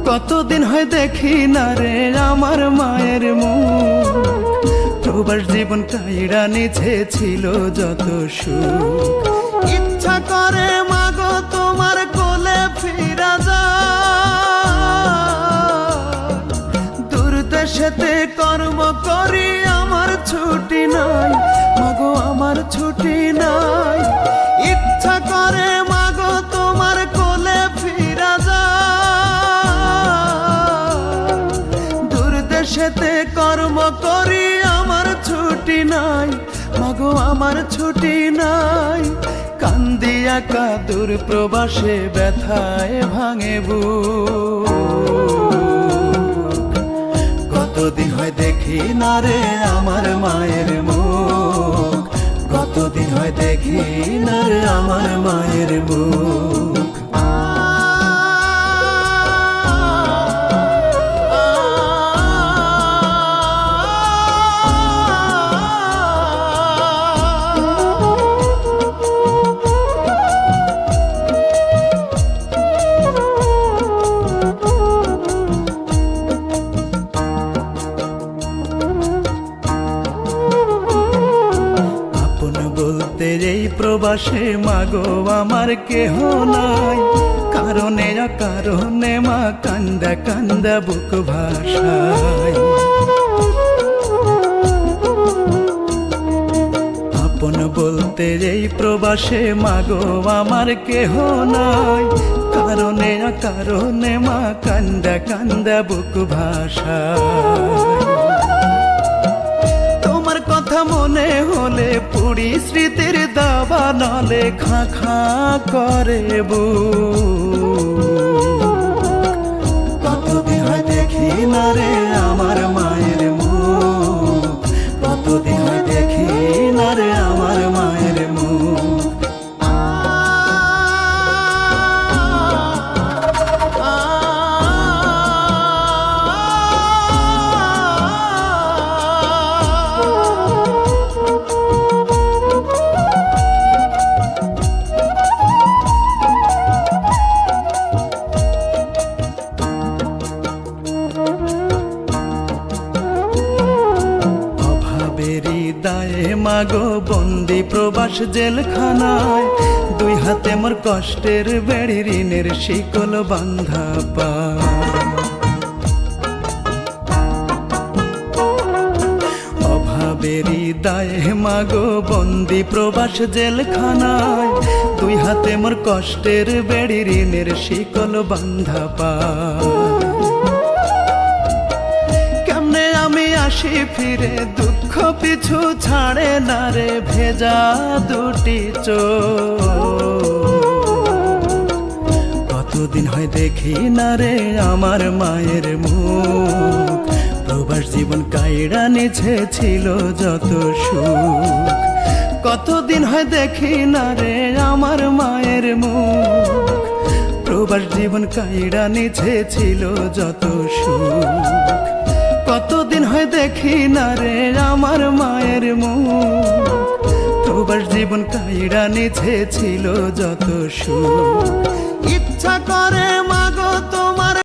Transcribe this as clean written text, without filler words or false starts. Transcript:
কতদিন হয় দেখি না রে আমার মায়ের মুখ। প্রবাস জীবন কাইড়া নিছে ছিল যত সুখ। ইচ্ছা করে মাগো তোমার কোলে ফিরা যায়, দূর দেশেতে কর্ম করি আমার ছুটি নাই, মাগো আমার ছুটি নাই। ইচ্ছা করে মাগো তোমার কোলে ফিরা যায়, দূর দেশেতে কর্ম করি আমার ছুটি নাই, মাগো আমার ছুটি নাই। কান্দিয়া কাদুর প্রবাসে ব্যথায় ভাঙে বুক। কতদিন হয় দেখি না রে আমার মায়ের মুখ, কতদিন হয় দেখি না রে আমার মায়ের মুখ। এই প্রবাসে মাগো আমার কেহ নাই, কারণে কারণে মা কান্দা কান্দা বুক ভাষায়। আপন বলতে এই প্রবাসে মাগো আমার কেহ নাই, কারণে কারণে মা কান্দা কান্দা বুক ভাষায়। কথা মনে হলে পুরি স্মৃতির দাবা নলে খা খা করে বুক। কতদিন হয় দেখি না রে আমার মায়ের মুখ, কতদিন হয় দেখি না রে আমার মায়ের মুখ। দায়ে মাগো বন্দি প্রবাস জেলখানায়, দুই হাতে মোর কষ্টের বেড়ি ঋণের শিকল বান্ধা পায়। অভাবেরই দায়ে মাগো বন্দি প্রবাস জেলখানায়, দুই হাতে মোর কষ্টের বেড়ি ঋণের শিকল বান্ধা পায়। কেমনে আমি আসি ফিরে দুঃখ পিছু ছাড়ে না রে ভেজা দুটি চোখ। কতদিন হয় দেখি না রে আমার মায়ের মুখ, প্রবাস জীবন কাইড়া নিছে ছিল যত সুখ। কতদিন হয় দেখি না রে আমার মায়ের মুখ, প্রবাস জীবন কাইড়া নিছে ছিল যত সুখ। কতদিন হয় দেখি না রে আমার মায়ের মুখ, প্রবাস জীবন কাইড়া নিছে ছিল যত সুখ। ইচ্ছা করে